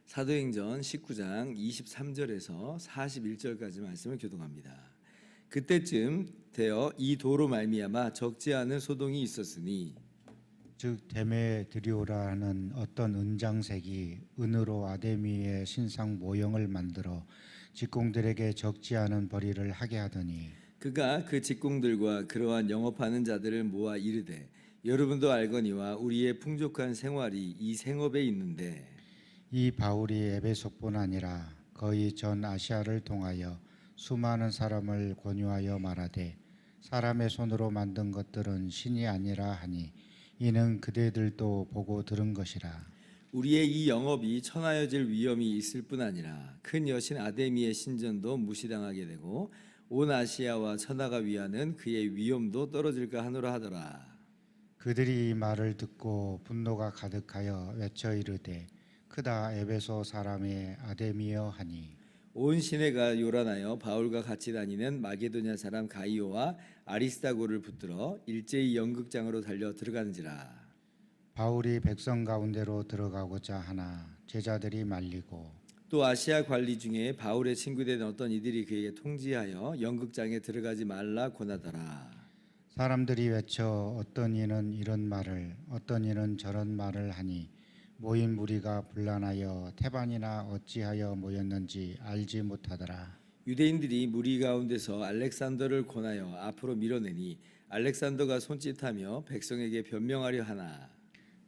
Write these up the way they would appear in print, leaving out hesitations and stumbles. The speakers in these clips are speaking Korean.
사도행전 19장 23절에서 41절까지 말씀을 교독합니다. 그때쯤 되어 이 도로 말미암아 적지 않은 소동이 있었으니 즉 데메드리오라 하는 어떤 은장색이 은으로 아데미의 신상 모형을 만들어 직공들에게 적지 않은 벌이를 하게 하더니 그가 그 직공들과 그러한 영업하는 자들을 모아 이르되 여러분도 알거니와 우리의 풍족한 생활이 이 생업에 있는데 이 바울이 에베소뿐 아니라 거의 전 아시아를 통하여 수많은 사람을 권유하여 말하되 사람의 손으로 만든 것들은 신이 아니라 하니 이는 그대들도 보고 들은 것이라. 우리의 이 영업이 천하여질 위험이 있을 뿐 아니라 큰 여신 아데미의 신전도 무시당하게 되고 온 아시아와 천하가 위하는 그의 위엄도 떨어질까 하노라 하더라. 그들이 이 말을 듣고 분노가 가득하여 외쳐 이르되 크다 에베소 사람의 아데미여 하니 온 시내가 요란하여 바울과 같이 다니는 마게도냐 사람 가이오와 아리스다고를 붙들어 일제히 연극장으로 달려 들어가는지라. 바울이 백성 가운데로 들어가고자 하나 제자들이 말리고 또 아시아 관리 중에 바울의 친구된 어떤 이들이 그에게 통지하여 연극장에 들어가지 말라 권하더라. 사람들이 외쳐 어떤 이는 이런 말을 어떤 이는 저런 말을 하니 모인 무리가 분란하여 태반이나 어찌하여 모였는지 알지 못하더라. 유대인들이 무리 가운데서 알렉산더를 권하여 앞으로 밀어내니 알렉산더가 손짓하며 백성에게 변명하려 하나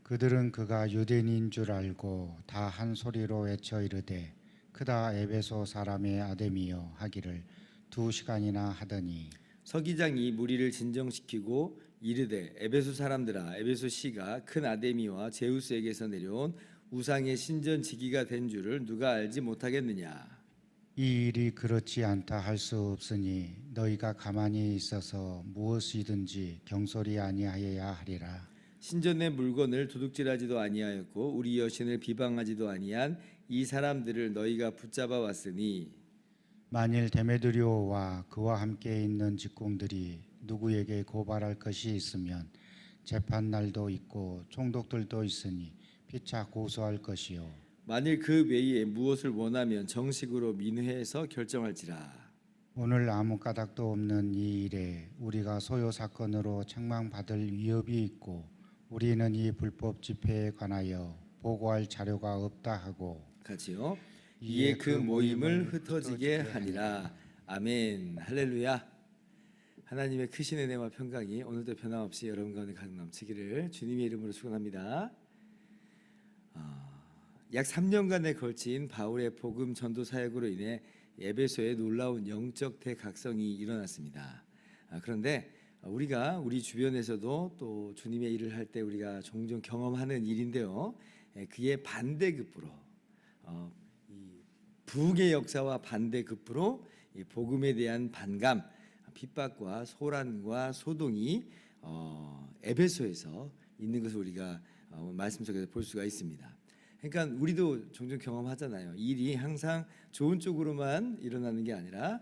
그들은 그가 유대인인 줄 알고 다 한 소리로 외쳐 이르되 크다 에베소 사람의 아데미여 하기를 2시간이나 하더니 서기장이 무리를 진정시키고 이르되 에베소 사람들아 에베소 시가 큰 아데미와 제우스에게서 내려온 우상의 신전 지기가 된 줄을 누가 알지 못하겠느냐. 이 일이 그렇지 않다 할 수 없으니 너희가 가만히 있어서 무엇이든지 경솔이 아니하여야 하리라. 신전의 물건을 도둑질하지도 아니하였고 우리 여신을 비방하지도 아니한 이 사람들을 너희가 붙잡아 왔으니 만일 데메드리오와 그와 함께 있는 직공들이 누구에게 고발할 것이 있으면 재판 날도 있고 총독들도 있으니 피차 고소할 것이요 만일 그 외에 무엇을 원하면 정식으로 민회에서 결정할지라. 오늘 아무 까닭도 없는 이 일에 우리가 소요 사건으로 책망받을 위협이 있고 우리는 이 불법 집회에 관하여 보고할 자료가 없다 하고 같이요. 이에 그 모임을 흩어지게 하니라. 아멘. 할렐루야. 하나님의 크신 은혜와 평강이 오늘도 변함없이 여러분 가운데 가득 넘치기를 주님의 이름으로 축원합니다. 약 3년간에 걸친 바울의 복음 전도 사역으로 인해 에베소에 놀라운 영적 대각성이 일어났습니다. 그런데 우리가 우리 주변에서도 또 주님의 일을 할 때 우리가 종종 경험하는 일인데요. 그의 반대급부로 이 부흥의 역사와 반대급부로 이 복음에 대한 반감, 핍박과 소란과 소동이 에베소에서 있는 것을 우리가 말씀 속에서 볼 수가 있습니다. 그러니까 우리도 종종 경험하잖아요. 일이 항상 좋은 쪽으로만 일어나는 게 아니라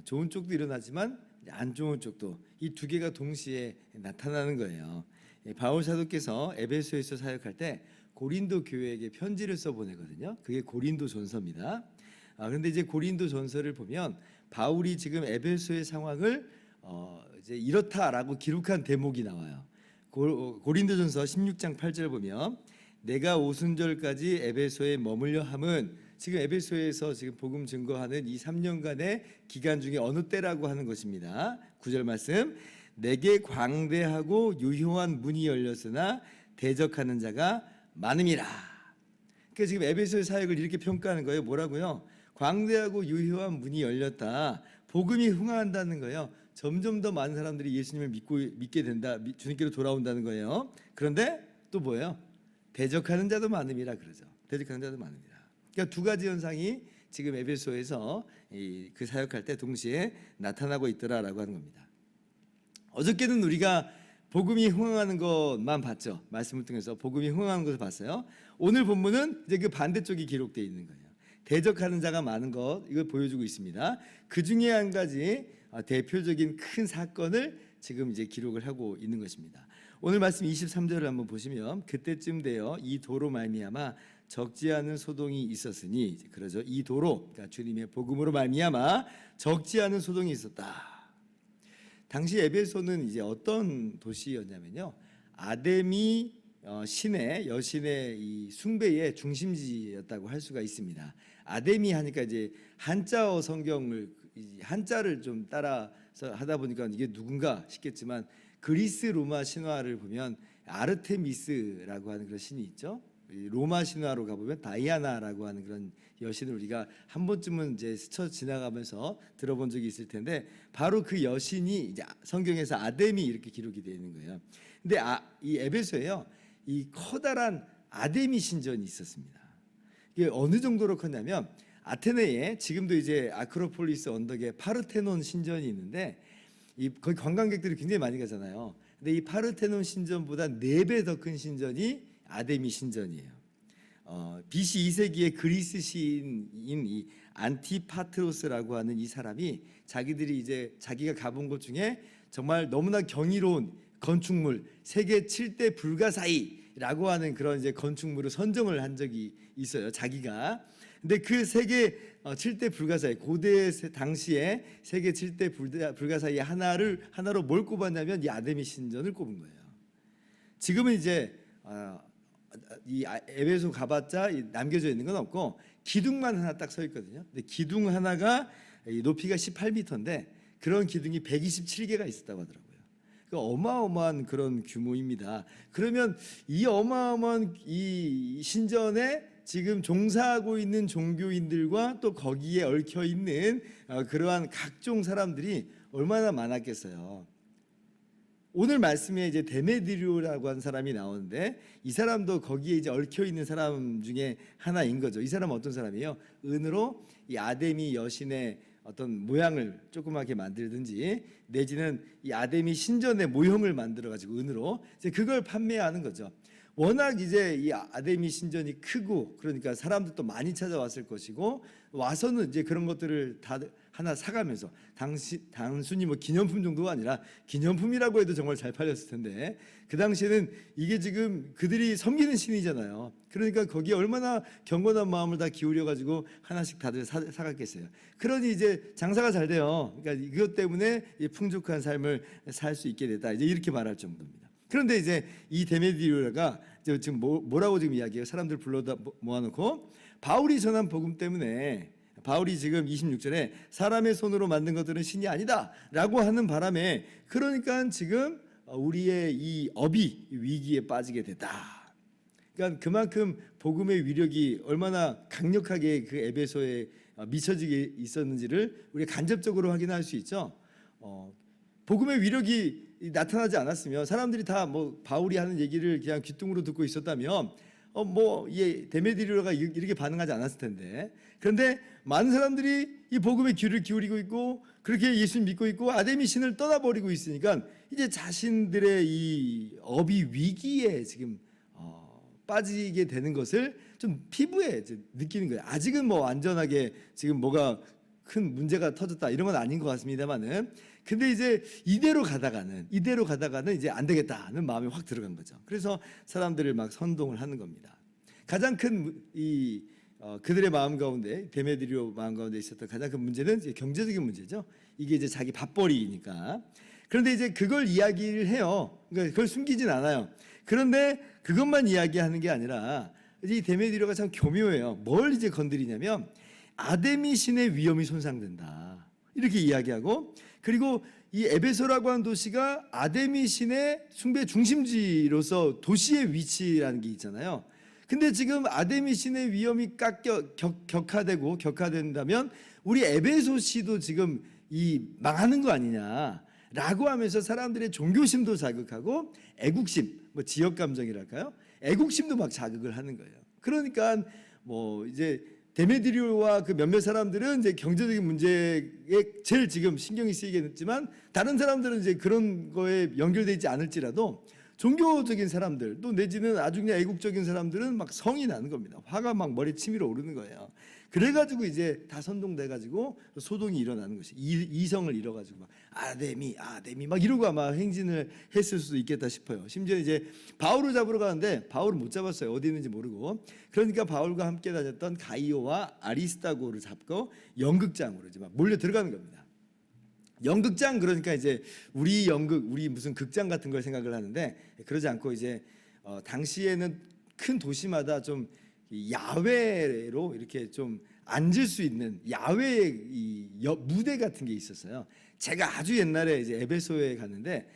좋은 쪽도 일어나지만 안 좋은 쪽도 이 두 개가 동시에 나타나는 거예요. 바울 사도께서 에베소에서 사역할 때 고린도 교회에게 편지를 써보내거든요. 그게 고린도 전서입니다. 그런데 이제 고린도 전서를 보면 바울이 지금 에베소의 상황을 이제 이렇다라고 기록한 대목이 나와요. 고린도 전서 16장 8절 보면 내가 오순절까지 에베소에 머물려 함은 지금 에베소에서 지금 복음 증거하는 이 3년간의 기간 중에 어느 때라고 하는 것입니다. 9절 말씀 내게 광대하고 유효한 문이 열렸으나 대적하는 자가 많음이라. 그러니까 지금 에베소의 사역을 이렇게 평가하는 거예요. 뭐라고요? 광대하고 유효한 문이 열렸다. 복음이 흥황한다는 거예요. 점점 더 많은 사람들이 예수님을 믿게 된다. 주님께로 돌아온다는 거예요. 그런데 또 뭐예요? 대적하는 자도 많음이라 그러죠. 대적하는 자도 많음이라. 그러니까 두 가지 현상이 지금 에베소에서 그 사역할 때 동시에 나타나고 있더라라고 하는 겁니다. 어저께는 우리가 복음이 흥황하는 것만 봤죠. 말씀을 통해서 복음이 흥황하는 것을 봤어요. 오늘 본문은 이제 그 반대쪽이 기록되어 있는 거예요. 대적하는 자가 많은 것, 이걸 보여주고 있습니다. 그 중에 한 가지 대표적인 큰 사건을 지금 이제 기록을 하고 있는 것입니다. 오늘 말씀 23절을 한번 보시면 그때쯤 되어 이 도로 말미암아 적지 않은 소동이 있었으니, 그러죠. 이 도로, 그러니까 주님의 복음으로 말미암아 적지 않은 소동이 있었다. 당시 에베소는 이제 어떤 도시였냐면요, 아데미 신의 여신의 이 숭배의 중심지였다고 할 수가 있습니다. 아데미 하니까 이제 한자어 성경을 한자를 좀 따라서 하다 보니까 이게 누군가 싶겠지만, 그리스 로마 신화를 보면 아르테미스라고 하는 그런 신이 있죠. 로마 신화로 가보면 다이아나라고 하는 그런 여신을 우리가 한 번쯤은 이제 스쳐 지나가면서 들어본 적이 있을 텐데, 바로 그 여신이 이제 성경에서 아데미 이렇게 기록이 되어 있는 거예요. 근데 이 에베소에요, 이 커다란 아데미 신전이 있었습니다. 이게 어느 정도로 컸냐면, 아테네에 지금도 이제 아크로폴리스 언덕에 파르테논 신전이 있는데, 거기 관광객들이 굉장히 많이 가잖아요. 근데 이 파르테논 신전보다 4배 더 큰 신전이 아데미 신전이에요. BC 2세기의 그리스 시인인 이 안티파트로스라고 하는 이 사람이 자기들이 이제 자기가 가본 곳 중에 정말 너무나 경이로운 건축물 세계 7대 불가사의라고 하는 그런 이제 건축물을 선정을 한 적이 있어요, 자기가. 근데 그 세계 7대 불가사의, 고대 당시에 세계 7대 불가사의 하나로 뭘 꼽았냐면 이 아데미 신전을 꼽은 거예요. 지금은 이제 이 에베소 가봤자 남겨져 있는 건 없고 기둥만 하나 딱 서 있거든요. 근데 기둥 하나가 높이가 18m인데 그런 기둥이 127개가 있었다고 하더라고요. 그 어마어마한 그런 규모입니다. 그러면 이 어마어마한 이 신전에 지금 종사하고 있는 종교인들과 또 거기에 얽혀 있는 그러한 각종 사람들이 얼마나 많았겠어요. 오늘 말씀에 이제 데메드리오라고 하는 사람이 나오는데, 이 사람도 거기에 이제 얽혀 있는 사람 중에 하나인 거죠. 이 사람은 어떤 사람이에요? 은으로 이 아데미 여신의 어떤 모양을 조그맣게 만들든지, 내지는 이 아데미 신전의 모형을 만들어 가지고 은으로 이제 그걸 판매하는 거죠. 워낙 이제 이 아데미 신전이 크고 그러니까 사람들도 많이 찾아왔을 것이고, 와서는 이제 그런 것들을 다 하나 사가면서, 단순히 뭐 기념품 정도가 아니라, 기념품이라고 해도 정말 잘 팔렸을 텐데 그 당시에는 이게 지금 그들이 섬기는 신이잖아요. 그러니까 거기에 얼마나 경건한 마음을 다 기울여 가지고 하나씩 다들 사갔겠어요. 그러니 이제 장사가 잘 돼요. 그러니까 이것 때문에 이 풍족한 삶을 살 수 있게 됐다, 이제 이렇게 말할 정도입니다. 그런데 이제 이 데메드리오가 지금 뭐라고 지금 이야기해요? 사람들 불러다 모아놓고 바울이 전한 복음 때문에, 바울이 지금 26절에 사람의 손으로 만든 것들은 신이 아니다 라고 하는 바람에, 그러니까 지금 우리의 이 업이 위기에 빠지게 됐다. 그러니까 그만큼 복음의 위력이 얼마나 강력하게 그 에베소에 미쳐지게 있었는지를 우리가 간접적으로 확인할 수 있죠. 복음의 위력이 나타나지 않았으면, 사람들이 다 뭐 바울이 하는 얘기를 그냥 귓등으로 듣고 있었다면 이 데메드리오가 이렇게 반응하지 않았을 텐데, 그런데 많은 사람들이 이 복음에 귀를 기울이고 있고 그렇게 예수님 믿고 있고 아데미 신을 떠나버리고 있으니까 이제 자신들의 이 업이 위기에 지금 빠지게 되는 것을 좀 피부에 느끼는 거예요. 아직은 뭐 완전하게 지금 뭐가 큰 문제가 터졌다 이런 건 아닌 것 같습니다만은, 근데 이제 이대로 가다가는 이제 안 되겠다는 마음이 확 들어간 거죠. 그래서 사람들을 막 선동을 하는 겁니다. 가장 큰 그들의 마음 가운데, 데메드리오 마음 가운데 있었던 가장 큰 문제는 이제 경제적인 문제죠. 이게 이제 자기 밥벌이니까. 그런데 이제 그걸 이야기를 해요. 그러니까 그걸 숨기진 않아요. 그런데 그것만 이야기하는 게 아니라, 이 데메드리오가 참 교묘해요. 뭘 이제 건드리냐면 아데미 신의 위엄이 손상된다 이렇게 이야기하고, 그리고 이 에베소라고 하는 도시가 아데미 신의 숭배 중심지로서 도시의 위치라는 게 있잖아요. 근데 지금 아데미 신의 위엄이 격화된다면 우리 에베소시도 지금 이 망하는 거 아니냐라고 하면서 사람들의 종교심도 자극하고 애국심, 뭐 지역 감정이랄까요? 애국심도 막 자극을 하는 거예요. 그러니까 뭐 이제 데메드리오와 그 몇몇 사람들은 이제 경제적인 문제에 제일 지금 신경이 쓰이겠지만 다른 사람들은 이제 그런 거에 연결되어 있지 않을지라도 종교적인 사람들 또 내지는 아주 그냥 애국적인 사람들은 막 성이 나는 겁니다. 화가 막 머리 치밀어 오르는 거예요. 그래가지고 이제 다 선동돼가지고 소동이 일어나는 것이 이성을 잃어가지고 막 아데미 막 이러고 아마 행진을 했을 수도 있겠다 싶어요. 심지어 이제 바울을 잡으러 가는데 바울을 못 잡았어요. 어디 있는지 모르고. 그러니까 바울과 함께 다녔던 가이오와 아리스타고를 잡고 연극장으로 이제 막 몰려 들어가는 겁니다. 연극장 그러니까 이제 우리 연극, 우리 무슨 극장 같은 걸 생각을 하는데 그러지 않고 이제 당시에는 큰 도시마다 좀 야외로 이렇게 좀 앉을 수 있는 야외의 무대 같은 게 있었어요. 제가 아주 옛날에 이제 에베소에 갔는데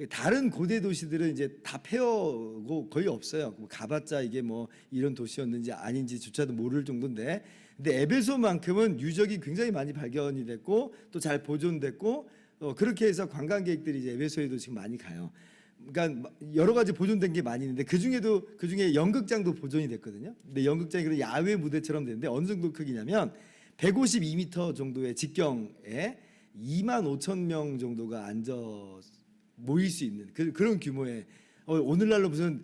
다른 고대 도시들은 이제 다 폐허고 거의 없어요. 가봤자 이게 뭐 이런 도시였는지 아닌지조차도 모를 정도인데, 근데 에베소만큼은 유적이 굉장히 많이 발견이 됐고 또 잘 보존됐고 그렇게 해서 관광객들이 이제 에베소에도 지금 많이 가요. 그러니까 여러 가지 보존된 게 많이 있는데 그중에 연극장도 보존이 됐거든요. 근데 연극장이 그런 야외 무대처럼 되는데 어느 정도 크기냐면 152m 정도의 직경에 25,000명 정도가 앉아 모일 수 있는 그런 규모의 오늘날로 무슨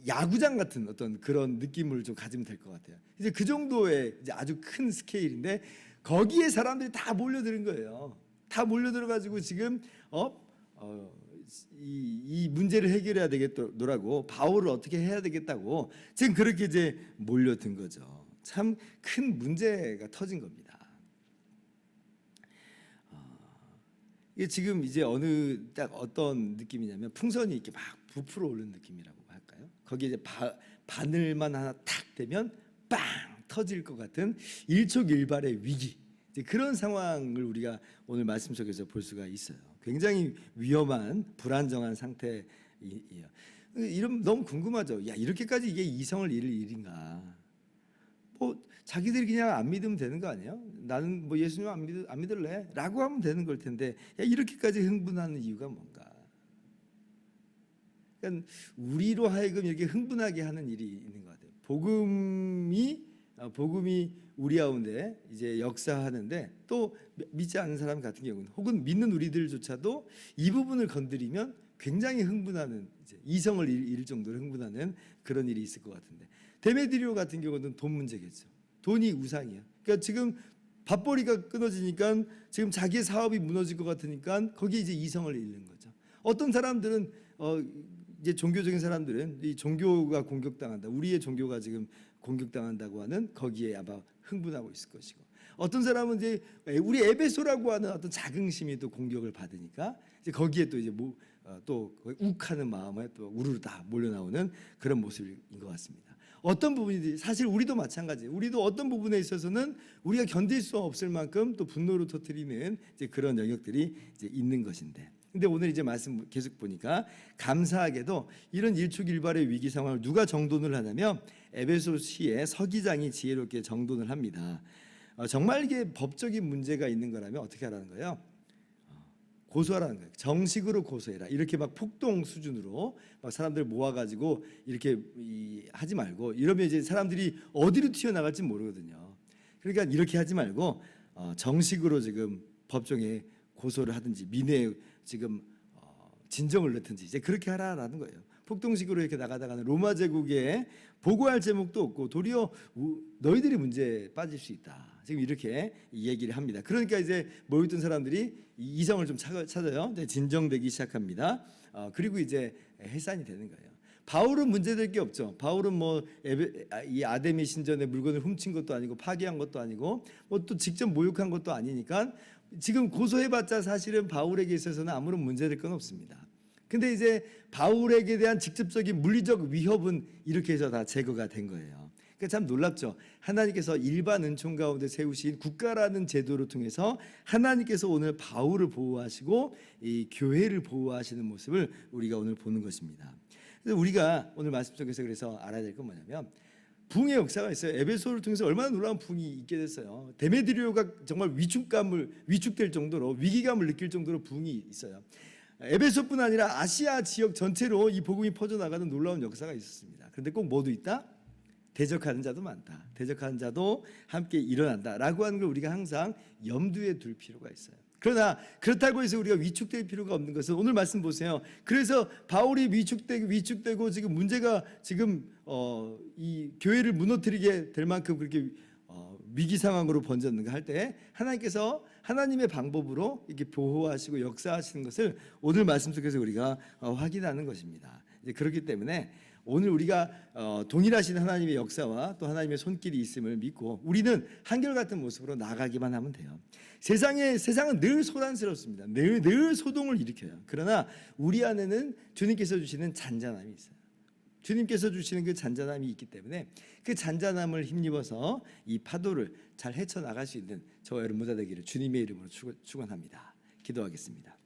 야구장 같은 어떤 그런 느낌을 좀 가지면 될 것 같아요. 이제 그 정도의 이제 아주 큰 스케일인데 거기에 사람들이 다 몰려드는 거예요. 다 몰려들어가지고 지금 이 문제를 해결해야 되겠더라고, 바울을 어떻게 해야 되겠다고 지금 그렇게 이제 몰려든 거죠. 참 큰 문제가 터진 겁니다. 이게 지금 이제 딱 어떤 느낌이냐면 풍선이 이렇게 막 부풀어 오르는 느낌이라고 할까요? 거기에 이제 바늘만 하나 탁 대면 빵 터질 것 같은 일촉일발의 위기, 이제 그런 상황을 우리가 오늘 말씀 속에서 볼 수가 있어요. 굉장히 위험한 불안정한 상태예요. 이러면 너무 궁금하죠. 야, 이렇게까지 이게 이성을 잃을 일인가? 뭐 자기들이 그냥 안 믿으면 되는 거 아니에요? 나는 뭐 예수님 안 믿을래? 라고 하면 되는 걸 텐데, 야, 이렇게까지 흥분하는 이유가 뭔가? 그러니까 우리로 하여금 이렇게 흥분하게 하는 일이 있는 것 같아요. 복음이 우리 가운데 이제 역사하는데 또 믿지 않는 사람 같은 경우는 혹은 믿는 우리들조차도 이 부분을 건드리면 굉장히 흥분하는, 이제 이성을 잃을 정도로 흥분하는 그런 일이 있을 것 같은데, 데메드리오 같은 경우는 돈 문제겠죠. 돈이 우상이야. 그러니까 지금 밥벌이가 끊어지니까 지금 자기의 사업이 무너질 것 같으니까 거기에 이제 이성을 잃는 거죠. 어떤 사람들은 이제 종교적인 사람들은 이 종교가 공격당한다, 우리의 종교가 지금 공격당한다고 하는 거기에 아마 흥분하고 있을 것이고, 어떤 사람은 이제 우리 에베소라고 하는 어떤 자긍심이 또 공격을 받으니까 이제 거기에 또 이제 또 욱하는 마음에 또 우르르 다 몰려 나오는 그런 모습인 것 같습니다. 어떤 부분이든지 사실 우리도 마찬가지예요. 우리도 어떤 부분에 있어서는 우리가 견딜 수 없을 만큼 또 분노로 터뜨리는 이제 그런 영역들이 이제 있는 것인데, 근데 오늘 이제 말씀 계속 보니까 감사하게도 이런 일촉일발의 위기 상황을 누가 정돈을 하냐면 에베소시의 서기장이 지혜롭게 정돈을 합니다. 정말 이게 법적인 문제가 있는 거라면 어떻게 하라는 거예요? 고소하라는 거예요. 정식으로 고소해라. 이렇게 막 폭동 수준으로 막 사람들 모아가지고 이렇게 하지 말고, 이러면 이제 사람들이 어디로 튀어나갈지 모르거든요. 그러니까 이렇게 하지 말고 정식으로 지금 법정에 고소를 하든지 민회에 지금 진정을 넣든지 이제 그렇게 하라라는 거예요. 폭동식으로 이렇게 나가다가는 로마 제국에 보고할 제목도 없고 도리어 너희들이 문제에 빠질 수 있다. 지금 이렇게 얘기를 합니다. 그러니까 이제 모였던 사람들이 이성을 좀 찾아요. 진정되기 시작합니다. 그리고 이제 해산이 되는 거예요. 바울은 문제될 게 없죠. 바울은 뭐 이 아데미 신전의 물건을 훔친 것도 아니고 파괴한 것도 아니고 뭐 또 직접 모욕한 것도 아니니까 지금 고소해봤자 사실은 바울에게 있어서는 아무런 문제될 건 없습니다. 근데 이제 바울에게 대한 직접적인 물리적 위협은 이렇게 해서 다 제거가 된 거예요. 그러니까 참 놀랍죠. 하나님께서 일반 은총 가운데 세우신 국가라는 제도를 통해서 하나님께서 오늘 바울을 보호하시고 이 교회를 보호하시는 모습을 우리가 오늘 보는 것입니다. 그래서 우리가 오늘 말씀 속에서 그래서 알아야 될 건 뭐냐면 부흥의 역사가 있어요. 에베소를 통해서 얼마나 놀라운 부흥이 있게 됐어요. 데메드리오가 정말 위축될 정도로 위기감을 느낄 정도로 부흥이 있어요. 에베소뿐 아니라 아시아 지역 전체로 이 복음이 퍼져나가는 놀라운 역사가 있었습니다. 그런데 꼭 뭐도 있다? 대적하는 자도 많다. 대적하는 자도 함께 일어난다라고 하는 걸 우리가 항상 염두에 둘 필요가 있어요. 그러나 그렇다고 해서 우리가 위축될 필요가 없는 것은 오늘 말씀 보세요. 그래서 바울이 위축되고 지금 문제가 지금 이 교회를 무너뜨리게 될 만큼 그렇게 위기 상황으로 번졌는가 할 때 하나님께서 하나님의 방법으로 이렇게 보호하시고 역사하시는 것을 오늘 말씀 속에서 우리가 확인하는 것입니다. 이제 그렇기 때문에 오늘 우리가 동일하신 하나님의 역사와 또 하나님의 손길이 있음을 믿고 우리는 한결같은 모습으로 나가기만 하면 돼요. 세상은 늘 소란스럽습니다. 늘 소동을 일으켜요. 그러나 우리 안에는 주님께서 주시는 잔잔함이 있어요. 주님께서 주시는 그 잔잔함이 있기 때문에 그 잔잔함을 힘입어서 이 파도를 잘 헤쳐나갈 수 있는 저와 여러분 모두 되기를 주님의 이름으로 축원합니다. 기도하겠습니다.